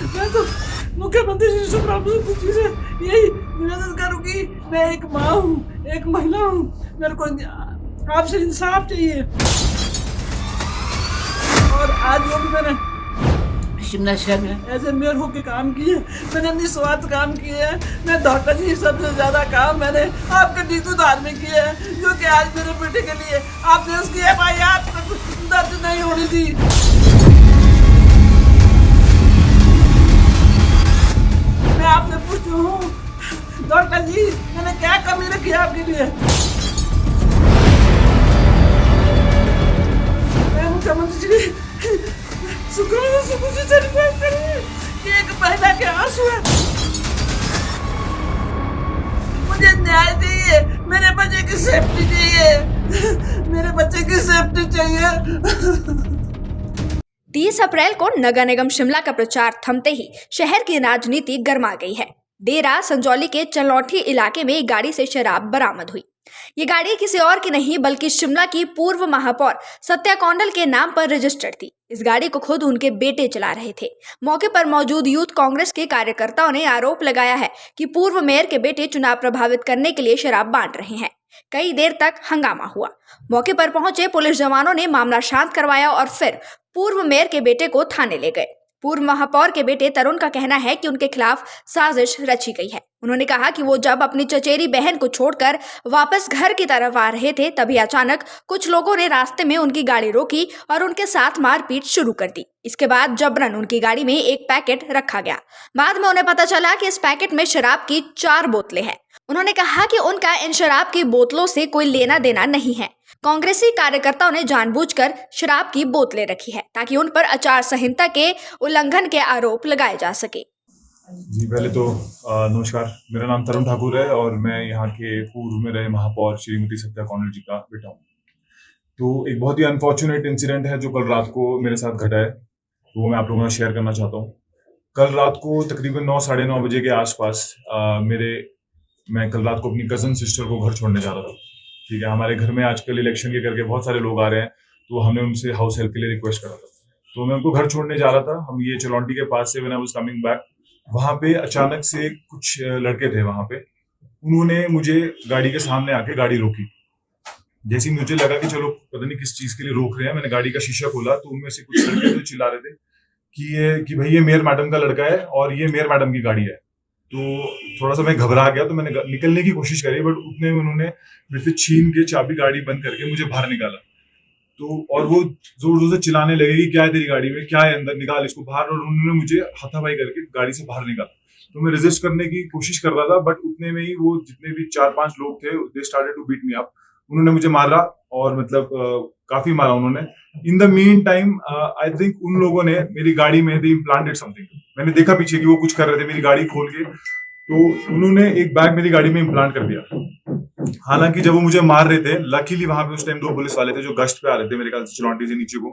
मैं तो मुख्यमंत्री श्री सुब्रमण्यम जी से यही निवेदन करूंगी, मैं एक माँ हूँ, एक महिला हूँ, मेरे को आपसे इंसाफ चाहिए। और आज जो भी मैंने शिमला शहर में एज ए मेयर होकर काम किए, मैंने निस्वार्थ काम किए हैं। मैं डॉक्टर जी सबसे ज़्यादा काम मैंने आपके नीतू धार में किए हैं, जो कि आज मेरे बेटे के लिए आपने उसकी FIR दर्ज नहीं होनी थी। मैं आपसे पूछती हूँ डॉक्टर जी, मैंने क्या कमी रखी है आपके लिए? मैं मुख्यमंत्री जी शुक्र से रिक्वेस्ट करूँ कि एक महिला के आंसू है, मुझे न्याय चाहिए, मेरे बच्चे की सेफ्टी चाहिए, मेरे बच्चे की सेफ्टी चाहिए। 30 अप्रैल को नगर निगम शिमला का प्रचार थमते ही शहर की राजनीति गर्मा गई है। देर रात संजौली के चलौठी इलाके में एक गाड़ी से शराब बरामद हुई। ये गाड़ी किसी और की नहीं बल्कि शिमला की पूर्व महापौर सत्या कौंडल के नाम पर रजिस्टर्ड थी। इस गाड़ी को खुद उनके बेटे चला रहे थे। मौके पर मौजूद यूथ कांग्रेस के कार्यकर्ताओं ने आरोप लगाया है कि पूर्व मेयर के बेटे चुनाव प्रभावित करने के लिए शराब बांट रहे हैं। कई देर तक हंगामा हुआ। मौके पर पहुंचे पुलिस जवानों ने मामला शांत करवाया और फिर पूर्व मेयर के बेटे को थाने ले गए। पूर्व महापौर के बेटे तरुण का कहना है कि उनके खिलाफ साजिश रची गई है। उन्होंने कहा कि वो जब अपनी चचेरी बहन को छोड़कर वापस घर की तरफ आ रहे थे, तभी अचानक कुछ लोगों ने रास्ते में उनकी गाड़ी रोकी और उनके साथ मारपीट शुरू कर दी। इसके बाद जबरन उनकी गाड़ी में एक पैकेट रखा गया। बाद में उन्हें पता चला कि इस पैकेट में शराब की 4 बोतलें हैं। उन्होंने कहा कि उनका इन शराब की बोतलों से कोई लेना देना नहीं है। कांग्रेसी कार्यकर्ताओं ने जानबूझकर शराब की बोतलें रखी है ताकि उन पर आचार संहिता के उल्लंघन के आरोप लगाए जा सके। जी पहले तो नमस्कार, मेरा नाम तरुण ठाकुर है और मैं यहाँ के पूर्व में रहे महापौर श्रीमती सत्या कौंडल जी का बेटा हूँ। तो एक बहुत ही अनफॉर्चुनेट इंसिडेंट है जो कल रात को मेरे साथ घटा है, तो वो मैं आप लोगों से शेयर करना चाहता हूँ। कल रात को तकरीबन 9 साढ़े 9 बजे के आसपास मैं कल रात को अपनी कजन सिस्टर को घर छोड़ने जा रहा था। ठीक है, हमारे घर में आजकल इलेक्शन के करके बहुत सारे लोग आ रहे हैं, तो हमने उनसे हाउस हेल्प के लिए रिक्वेस्ट करा था। तो मैं उनको घर छोड़ने जा रहा था। हम ये चलौंटी के पास से when I was coming back, वहां पे अचानक से कुछ लड़के थे वहां पे, उन्होंने मुझे गाड़ी के सामने आके गाड़ी रोकी। जैसे ही मुझे लगा कि चलो पता नहीं किस चीज के लिए रोक रहे हैं, मैंने गाड़ी का शीशा खोला तो उनमें से कुछ लड़के थे चिल्ला रहे थे कि भाई ये मेयर मैडम का लड़का है और ये मेयर मैडम की गाड़ी है। तो थोड़ा सा मैं घबरा गया, तो मैंने निकलने की कोशिश करी, बट उतने में उन्होंने मेरे से छीन के चाबी गाड़ी बंद करके मुझे बाहर निकाला। तो और वो जोर जोर से चिल्लाने लगे कि क्या है तेरी गाड़ी में, क्या है अंदर, निकाल इसको बाहर। और उन्होंने मुझे हाथापाई करके गाड़ी से बाहर निकाला। तो मैं रेजिस्ट करने की कोशिश कर रहा था, बट उतने में ही वो जितने भी 4-5 लोग थे, they started to beat me up. उन्होंने मुझे मारा और मतलब काफी मारा उन्होंने। In the mean time I think उन लोगों ने मेरी गाड़ी में दे इम्प्लांटेड समथिंग। मैंने देखा पीछे कि वो कुछ कर रहे थे, मेरी गाड़ी खोल के तो उन्होंने एक बैग मेरी गाड़ी में इम्प्लांट कर दिया। हालांकि जब वो मुझे मार रहे थे, लकीली वहां पे उस टाइम 2 पुलिस वाले थे जो गश्त पे आ रहे थे मेरे ख्याल से चलौंटी से नीचे को।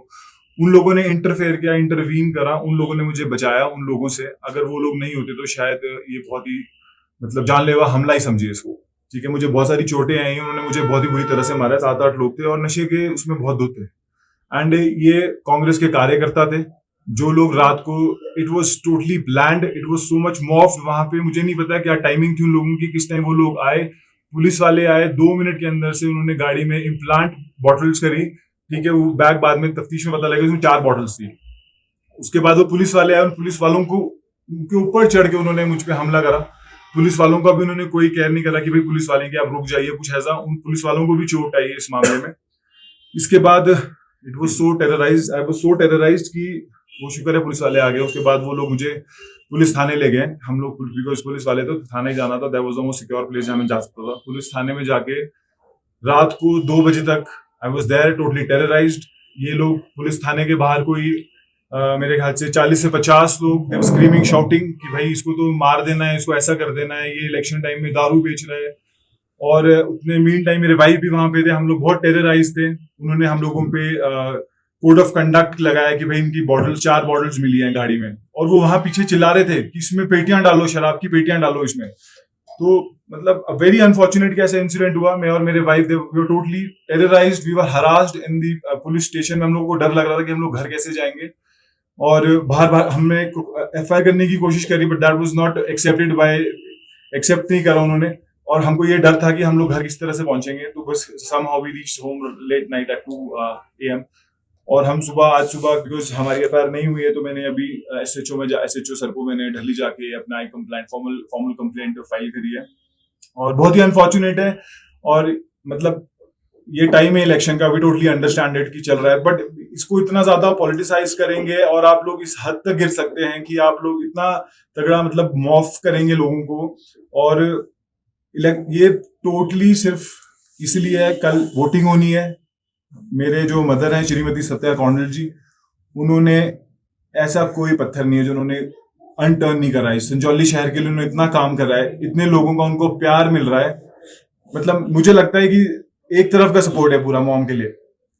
उन लोगों ने इंटरफेयर किया, इंटरवीन करा, उन लोगों ने मुझे बचाया उन लोगों से। अगर वो लोग नहीं होते तो शायद ये बहुत ही मतलब जानलेवा हमला ही समझिए इसको। ठीक है, मुझे बहुत सारी चोटें आई, उन्होंने मुझे बहुत ही बुरी तरह से मारा। 7-8 लोग थे और नशे के उसमें बहुत दूर थे। एंड ये कांग्रेस के कार्यकर्ता थे जो लोग रात को, it was totally bland, it was so much morphed. वहां पे मुझे नहीं पता क्या टाइमिंग थी उन लोगों की, किस टाइम वो लोग आए। पुलिस वाले आए, 2 मिनट के अंदर से उन्होंने गाड़ी में इम्प्लांट बॉटल्स करी। ठीक है, वो बैग बाद में तफ्तीश में पता लगा उसमें 4 बॉटल्स थी। उसके बाद वो पुलिस वाले आए, उन पुलिस वालों को उनके ऊपर चढ़ के उन्होंने मुझ पर हमला करा। पुलिस वालों का भी उन्होंने कोई केयर नहीं करा कि भाई पुलिस वाले की आप रुक जाइए, कुछ ऐसा। उन पुलिस वालों को भी चोट आई इस मामले में। इसके बाद it was so terrorised, I was so terrorised कि वो शुक्र है पुलिस वाले आ गए। उसके बाद वो लोग मुझे पुलिस थाने ले गए। हम लोग बिकॉज पुलिस वाले तो थाने जाना था, that was the most secure place जहां मैं जा सकता था। पुलिस थाने में जाके रात को 2 बजे तक आई वाज देयर टोटली टेरराइज्ड। ये लोग पुलिस थाने के बाहर कोई मेरे ख्याल से 40 से 50 लोग, दे वर स्क्रीमिंग शाउटिंग कि भाई इसको तो मार देना है, इसको ऐसा कर देना है, ये इलेक्शन टाइम में दारू बेच रहा है। और उतने मीन टाइम मेरे भाई भी वहां पे थे। हम लोग बहुत टेरराइज थे। उन्होंने हम लोगों पे कोड ऑफ कंडक्ट लगाया कि भाई इनकी बॉटल 4 बॉटल्स मिली हैं गाड़ी में, और वो वहां पीछे चिल्ला रहे थे कि इसमें पेटियां डालो, शराब की पेटियां डालो इसमें। तो मतलब वेरी अनफॉर्चुनेट कैसे इंसिडेंट हुआ। मैं और मेरे wife we were totally terrorised, we were harassed in the police station में। हम लोगों को डर लग रहा था कि हम लोग घर कैसे जाएंगे। और बार बार हमने FIR करने की कोशिश करी, but that was not accepted by, accept नहीं करा उन्होंने। और हमको ये डर था कि हम लोग घर किस तरह से पहुंचेंगे, तो बस somehow we reached home late night at 2 AM। और हम आज सुबह बिकॉज हमारी FIR नहीं हुई है, तो मैंने अभी SHO सर को मैंने दिल्ली जाके अपना एक कंप्लेंट फॉर्मल कंप्लेंट फाइल करी है। और बहुत ही अनफॉर्चुनेट है, और मतलब ये टाइम है इलेक्शन का, वी टोटली अंडरस्टैंड इट कि चल रहा है, बट इसको इतना ज्यादा पॉलिटिसाइज करेंगे और आप लोग इस हद तक गिर सकते हैं कि आप लोग इतना तगड़ा मतलब मॉफ करेंगे लोगों को। और ये टोटली सिर्फ इसलिए है, कल वोटिंग होनी है। मेरे जो मदर हैं श्रीमती सत्या कौंडल जी, उन्होंने ऐसा कोई पत्थर नहीं है जो उन्होंने अनटर्न नहीं करा है। संजौली शहर के लिए उन्होंने इतना काम करा है, इतने लोगों का उनको प्यार मिल रहा है, मतलब मुझे लगता है कि एक तरफ का सपोर्ट है पूरा मॉम के लिए।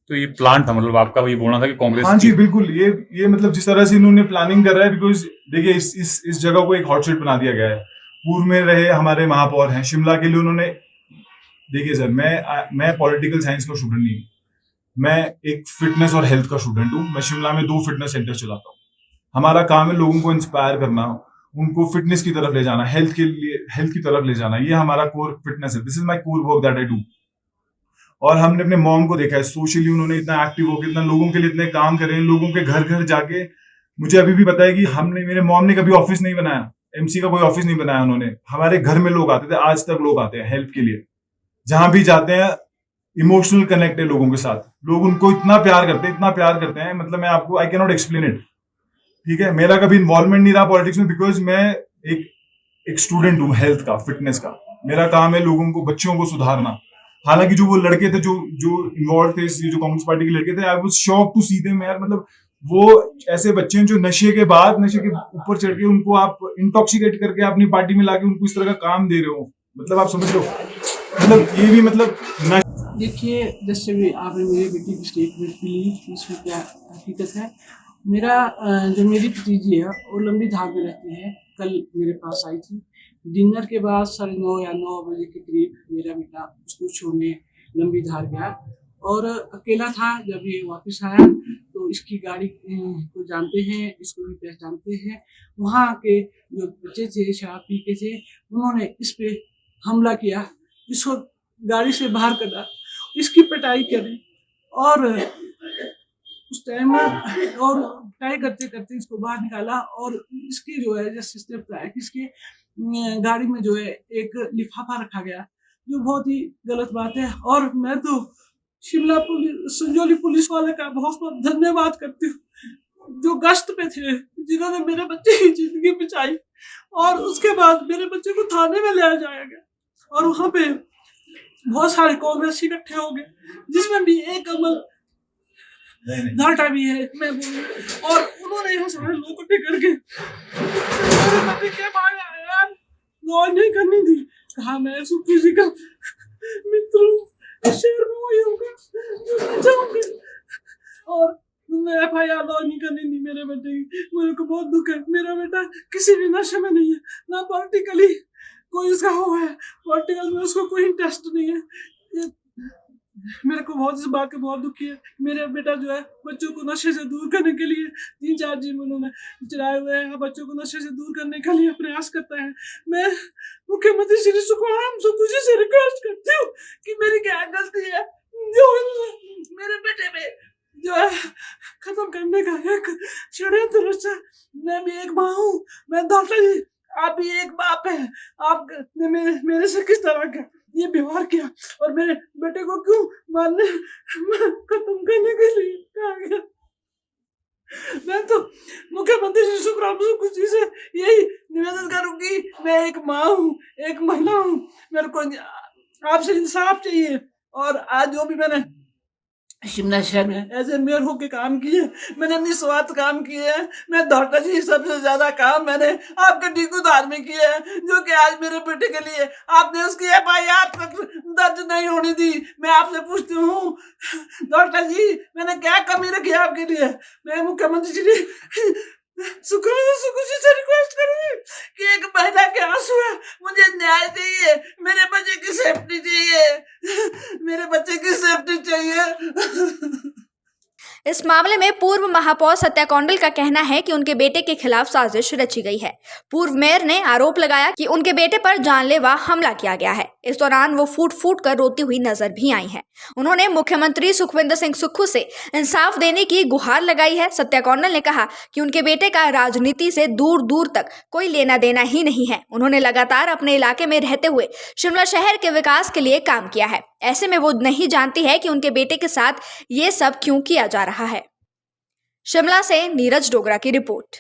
तो ये प्लान था, मतलब आपका ये बोलना था कि कांग्रेस हाँ जी बिल्कुल, ये मतलब जिस तरह से इन्होंने प्लानिंग कर रहा है, बिकॉज देखिए इस जगह को एक हॉटस्पॉट बना दिया गया है। पूर्व में रहे हमारे महापौर हैं शिमला के लिए, उन्होंने, देखिए सर, मैं पॉलिटिकल साइंस का स्टूडेंट नहीं हूँ, मैं एक फिटनेस और हेल्थ का स्टूडेंट हूँ। मैं शिमला में 2 फिटनेस सेंटर चलाता हूँ। हमारा काम है लोगों को इंस्पायर करना, उनको फिटनेस की तरफ ले जाना, हेल्थ की तरफ ले जाना। ये हमारा कोर फिटनेस है, this is my core work that I do. और हमने अपने मॉम को देखा है सोशली, उन्होंने इतना एक्टिव होकर इतना लोगों के लिए इतने काम करे हैं, लोगों के घर घर जाके। मुझे अभी भी पता है कि मेरे मॉम ने कभी ऑफिस नहीं बनाया, MC का कोई ऑफिस नहीं बनाया उन्होंने। हमारे घर में लोग आते थे, आज तक लोग आते हैं हेल्प के लिए, जहां भी जाते हैं इमोशनल कनेक्ट है लोगों के साथ। लोग उनको इतना प्यार करते हैं, मतलब मैं आपको I can not explain it. ठीक है, मेरा कभी इन्वॉल्वमेंट नहीं रहा पॉलिटिक्स में, बिकॉज मैं एक स्टूडेंट हूँ हेल्थ का, फिटनेस का। मेरा काम है लोगों को, बच्चों को सुधारना। हालांकि जो वो लड़के थे जो इन्वॉल्व थे, जो कांग्रेस पार्टी के लड़के थे, I was shock to see them यार। मतलब वो ऐसे बच्चे हैं जो नशे के ऊपर चढ़ के उनको आप इंटॉक्सिकेट करके अपनी पार्टी में लाके उनको इस तरह का काम दे रहे हो। मतलब आप समझ रहे हो, मतलब ये भी मतलब देखिए, जैसे भी आपने मेरी बेटी की स्टेटमेंट ली, इसमें क्या हकीकत है। जो मेरी भतीजी है वो लंबी धार में रहती है, कल मेरे पास आई थी। डिनर के बाद 9:30 या 9 बजे के करीब मेरा बेटा उसको छोड़ने लंबी धार गया, और अकेला था। जब ये वापस आया तो इसकी गाड़ी को जानते हैं, इसको भी पहचानते हैं। वहाँ के जो बच्चे थे, शराब पी के थे, उन्होंने इस पे हमला किया, इसको गाड़ी से बाहर करा, इसकी पिटाई करी, और उस टाइम और पिटाई करते करते इसको बाहर निकाला। और इसके जो है जैसे स्टेप बताया कि इसके गाड़ी में जो है एक लिफाफा रखा गया, जो बहुत ही गलत बात है। और मैं तो शिमला पुलिस, संजौली पुलिस वाले का बहुत बहुत धन्यवाद करती हूँ, जो गश्त पे थे, जिन्होंने मेरे बच्चे की जिंदगी बचाई। और उसके बाद मेरे बच्चे को थाने में ले जाया गया, और वहाँ पे बहुत सारे कांग्रेसी इकट्ठे हो गए, जिसमें भी एक अमल घाटा भी है, मैं बोलूं। और उन्होंने यहाँ सारे लोग इकट्ठे करके क्या भागा यार, लॉ नहीं करनी थी। कहा मैं सुखी जी का मित्र हूँ, शहर में वही होगा, और मैं FIR लॉ नहीं करनी थी मेरे बेटे की। मेरे को बहुत दुख है, मेरा बेटा किसी भी नशे में नहीं है, ना पॉलिटिकली कोई उसका हो है, पॉलिटिकल में उसको कोई इंटरेस्ट नहीं है। मेरे को बहुत इस बात का बहुत दुखी है। मेरा बेटा जो है बच्चों को नशे से दूर करने के लिए 3-4 जिम उन्होंने चलाए हुए हैं, बच्चों को नशे से दूर करने के लिए प्रयास करता है। मैं मुख्यमंत्री श्री सुखराम सुखू जी से रिक्वेस्ट करती हूँ कि मेरी क्या गलती है जो मेरे बेटे में जो है खत्म करने का एक षड्यंत्र रचा। मैं भी एक माँ हूँ, मैं डॉक्टर जी, आप भी एक बाप है। आपने मेरे से किस तरह का ये व्यवहार किया, और मेरे बेटे को क्यों मारने खत्म करने के लिए कहा गया। मैं तो मुख्यमंत्री श्री सुखराम सुखू जी से यही निवेदन करूंगी, मैं एक माँ हूँ, एक महिला हूँ, मेरे को आपसे इंसाफ चाहिए। और आज जो भी मैंने शिमला शहर में एज ए मेयर होके काम किए, मैंने निस्वार्थ काम किए हैं। मैं डॉक्टर जी सबसे ज्यादा काम मैंने आपके ठेकेदार में किए हैं, जो कि आज मेरे बेटे के लिए आपने उसकी FIR तक दर्ज नहीं होने दी। मैं आपसे पूछती हूँ डॉक्टर जी, मैंने क्या कमी रखी है आपके लिए। मैं मुख्यमंत्री जी सुखू जी से रिक्वेस्ट करूंगी कि एक महिला के आंसू है, मुझे न्याय चाहिए, मेरे बच्चे की सेफ्टी चाहिए, मेरे बच्चे की सेफ्टी चाहिए। इस मामले में पूर्व महापौर सत्या कौंडल का कहना है कि उनके बेटे के खिलाफ साजिश रची गई है। पूर्व मेयर ने आरोप लगाया कि उनके बेटे पर जानलेवा हमला किया गया है। इस दौरान वो फूट फूट कर रोती हुई नजर भी आई हैं। उन्होंने मुख्यमंत्री सुखविंदर सिंह सुक्खू से इंसाफ देने की गुहार लगाई है। सत्या कौंडल ने कहा कि उनके बेटे का राजनीति से दूर दूर तक कोई लेना देना ही नहीं है। उन्होंने लगातार अपने इलाके में रहते हुए शिमला शहर के विकास के लिए काम किया है। ऐसे में वो नहीं जानती है कि उनके बेटे के साथ ये सब क्यों किया जा रहा है। शिमला से नीरज डोगरा की रिपोर्ट।